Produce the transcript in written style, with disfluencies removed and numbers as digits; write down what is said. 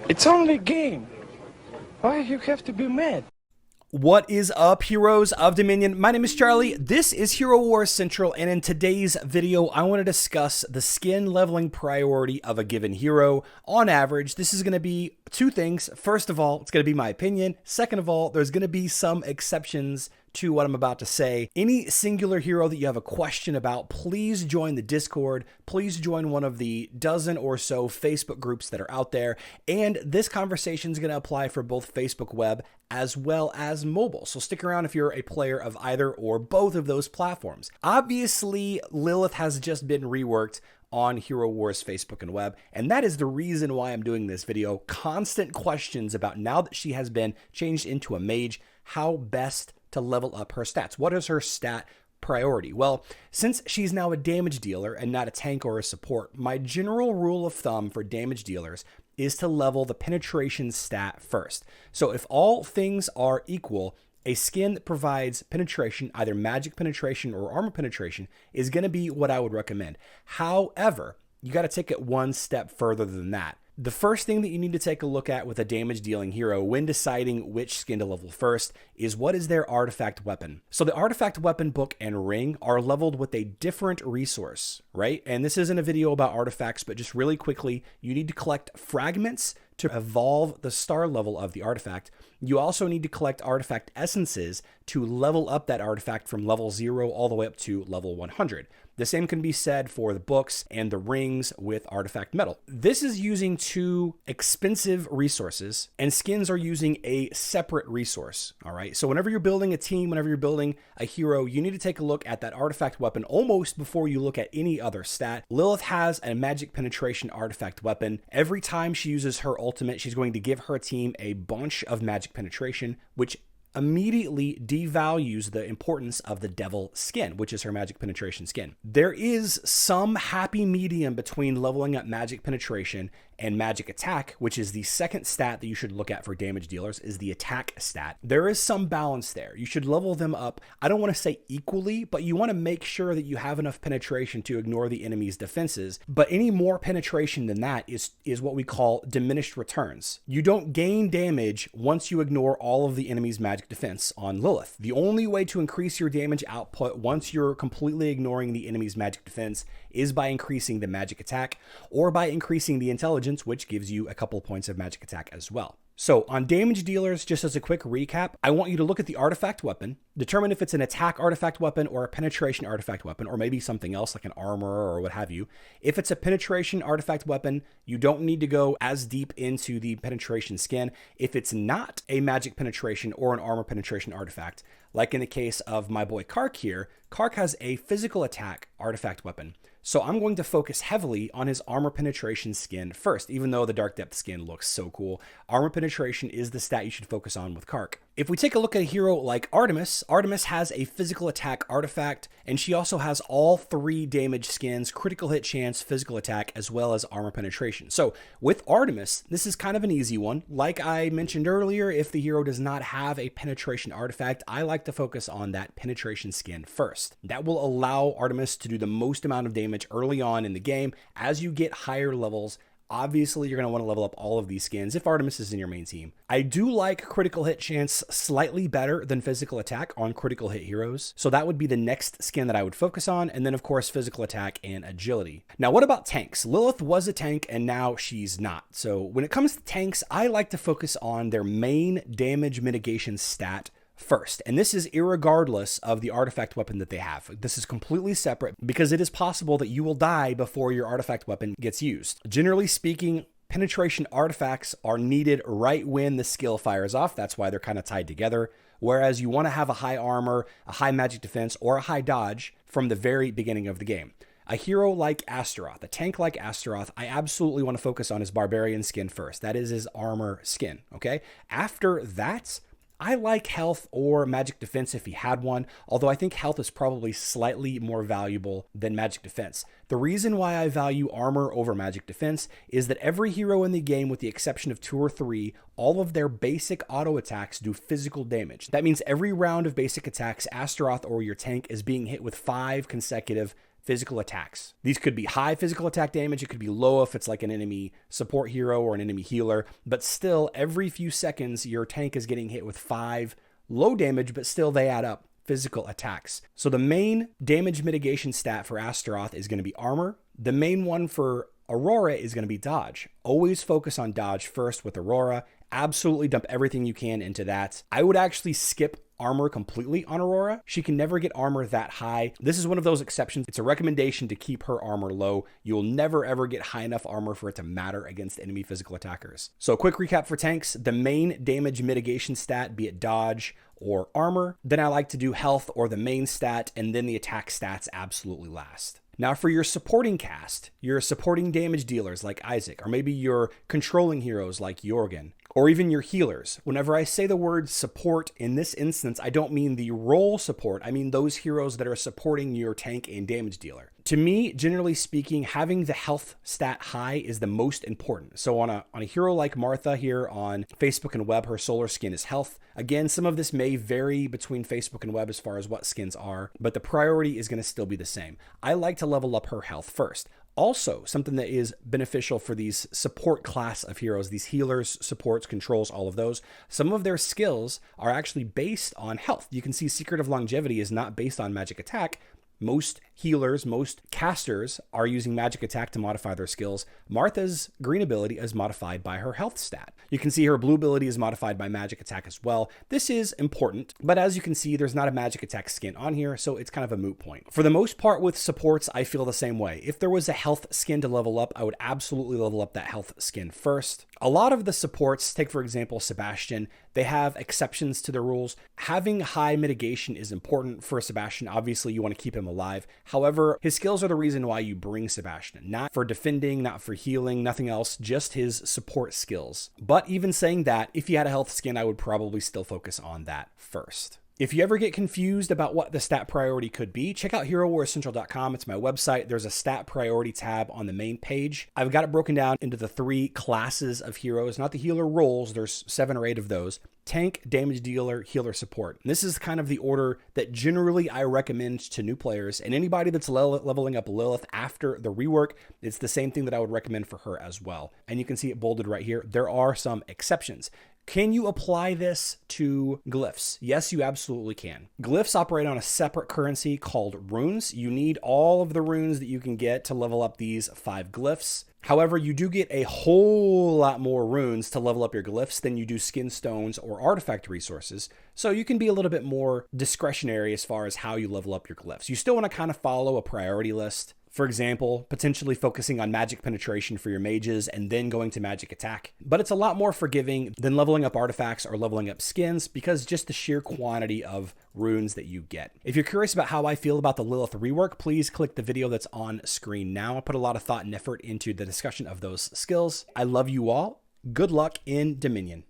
It's only a game. Why you have to be mad? What is up, heroes of Dominion? My name is Charlie. This is Hero Wars Central, and in today's video, I want to discuss the skin leveling priority of a given hero. On average, this is going to be two things. First of all, it's going to be my opinion. Second of all, there's going to be some exceptions to what I'm about to say. Any singular hero that you have a question about, please join the Discord. Please join one of the dozen or so Facebook groups that are out there. And this conversation is going to apply for both Facebook web as well as mobile. So stick around if you're a player of either or both of those platforms. Obviously, Lilith has just been reworked on Hero Wars Facebook and web, and that is the reason why I'm doing this video. Constant questions about, now that she has been changed into a mage, how best to level up her stats. What is her stat priority? Well, since she's now a damage dealer and not a tank or a support, my general rule of thumb for damage dealers is to level the penetration stat first. So if all things are equal, a skin that provides penetration, either magic penetration or armor penetration, is going to be what I would recommend. However, you got to take it one step further than that. The first thing that you need to take a look at with a damage dealing hero when deciding which skin to level first is, what is their artifact weapon? So the artifact weapon book and ring are leveled with a different resource, right? And this isn't a video about artifacts, but just really quickly, you need to collect fragments to evolve the star level of the artifact. You also need to collect artifact essences to level up that artifact from level 0 all the way up to level 100. The same can be said for the books and the rings with artifact metal. This is using two expensive resources, and skins are using a separate resource, all right? So whenever you're building a team, whenever you're building a hero, you need to take a look at that artifact weapon almost before you look at any other stat. Lilith has a magic penetration artifact weapon. Every time she uses her ultimate, she's going to give her team a bunch of magic penetration, which immediately devalues the importance of the devil skin, which is her magic penetration skin. There is some happy medium between leveling up magic penetration and magic attack, which is the second stat that you should look at for damage dealers, is the attack stat. There is some balance there. You should level them up, I don't want to say equally, but you want to make sure that you have enough penetration to ignore the enemy's defenses. But any more penetration than that is what we call diminished returns. You don't gain damage once you ignore all of the enemy's magic defense on Lilith. The only way to increase your damage output once you're completely ignoring the enemy's magic defense is by increasing the magic attack or by increasing the intelligence, which gives you a couple points of magic attack as well. So on damage dealers, just as a quick recap, I want you to look at the artifact weapon, determine if it's an attack artifact weapon or a penetration artifact weapon, or maybe something else like an armor or what have you. If it's a penetration artifact weapon, you don't need to go as deep into the penetration skin. If it's not a magic penetration or an armor penetration artifact, like in the case of my boy Kark here, Kark has a physical attack artifact weapon. So I'm going to focus heavily on his armor penetration skin first, even though the Dark Depth skin looks so cool. Armor penetration is the stat you should focus on with Kark. If we take a look at a hero like Artemis, Artemis has a physical attack artifact, and she also has all 3 damage skins, critical hit chance, physical attack, as well as armor penetration. So with Artemis, this is kind of an easy one. Like I mentioned earlier, if the hero does not have a penetration artifact, I like to focus on that penetration skin first. That will allow Artemis to do the most amount of damage early on in the game. As you get higher levels, obviously you're going to want to level up all of these skins if Artemis is in your main team. I do like critical hit chance slightly better than physical attack on critical hit heroes, so that would be the next skin that I would focus on, and then of course physical attack and agility. Now what about tanks? Lilith was a tank and now she's not. So when it comes to tanks, I like to focus on their main damage mitigation stat first. And this is irregardless of the artifact weapon that they have. This is completely separate because it is possible that you will die before your artifact weapon gets used. Generally speaking, penetration artifacts are needed right when the skill fires off. That's why they're kind of tied together. Whereas you want to have a high armor, a high magic defense, or a high dodge from the very beginning of the game. A hero like Astaroth, a tank like Astaroth, I absolutely want to focus on his barbarian skin first. That is his armor skin, okay? After that, I like health or magic defense if he had one, although I think health is probably slightly more valuable than magic defense. The reason why I value armor over magic defense is that every hero in the game, with the exception of 2 or 3, all of their basic auto attacks do physical damage. That means every round of basic attacks, Astaroth or your tank is being hit with 5 consecutive physical attacks. These could be high physical attack damage. It could be low if it's like an enemy support hero or an enemy healer. But still, every few seconds, your tank is getting hit with 5 low damage, but still they add up. Physical attacks. So the main damage mitigation stat for Astaroth is going to be armor. The main one for Aurora is going to be dodge. Always focus on dodge first with Aurora. Absolutely dump everything you can into that. I would actually skip armor completely on Aurora. She can never get armor that high. This is one of those exceptions. It's a recommendation to keep her armor low. You'll never ever get high enough armor for it to matter against enemy physical attackers. So quick recap for tanks. The main damage mitigation stat, be it dodge or armor. Then I like to do health or the main stat, and then the attack stats absolutely last. Now for your supporting cast, your supporting damage dealers like Isaac, or maybe your controlling heroes like Jorgen, or even your healers. Whenever I say the word support in this instance, I don't mean the role support. I mean those heroes that are supporting your tank and damage dealer. To me, generally speaking, having the health stat high is the most important. So on a hero like Martha here on Facebook and web, her solar skin is health. Again, some of this may vary between Facebook and web as far as what skins are, but the priority is going to still be the same. I like to level up her health first. Also, something that is beneficial for these support class of heroes, these healers, supports, controls, all of those, some of their skills are actually based on health. You can see Secret of Longevity is not based on magic attack. Most healers, most casters are using magic attack to modify their skills. Martha's green ability is modified by her health stat. You can see her blue ability is modified by magic attack as well. This is important, but as you can see, there's not a magic attack skin on here, so it's kind of a moot point. For the most part with supports, I feel the same way. If there was a health skin to level up, I would absolutely level up that health skin first. A lot of the supports, take for example Sebastian, they have exceptions to the rules. Having high mitigation is important for Sebastian. Obviously, you want to keep him alive. However, his skills are the reason why you bring Sebastian. Not for defending, not for healing, nothing else, just his support skills. But even saying that, if you had a health skin, I would probably still focus on that first. If you ever get confused about what the stat priority could be, check out HeroWarsCentral.com. It's my website. There's a stat priority tab on the main page. I've got it broken down into the 3 classes of heroes, not the healer roles. There's 7 or 8 of those. Tank, damage dealer, healer, support. And this is kind of the order that generally I recommend to new players, and anybody that's leveling up Lilith after the rework, it's the same thing that I would recommend for her as well. And you can see it bolded right here. There are some exceptions. Can you apply this to glyphs? Yes, you absolutely can. Glyphs operate on a separate currency called runes. You need all of the runes that you can get to level up these 5 glyphs. However, you do get a whole lot more runes to level up your glyphs than you do skin stones or artifact resources. So you can be a little bit more discretionary as far as how you level up your glyphs. You still want to kind of follow a priority list. For example, potentially focusing on magic penetration for your mages and then going to magic attack. But it's a lot more forgiving than leveling up artifacts or leveling up skins because just the sheer quantity of runes that you get. If you're curious about how I feel about the Lilith rework, please click the video that's on screen now. I put a lot of thought and effort into the discussion of those skills. I love you all. Good luck in Dominion.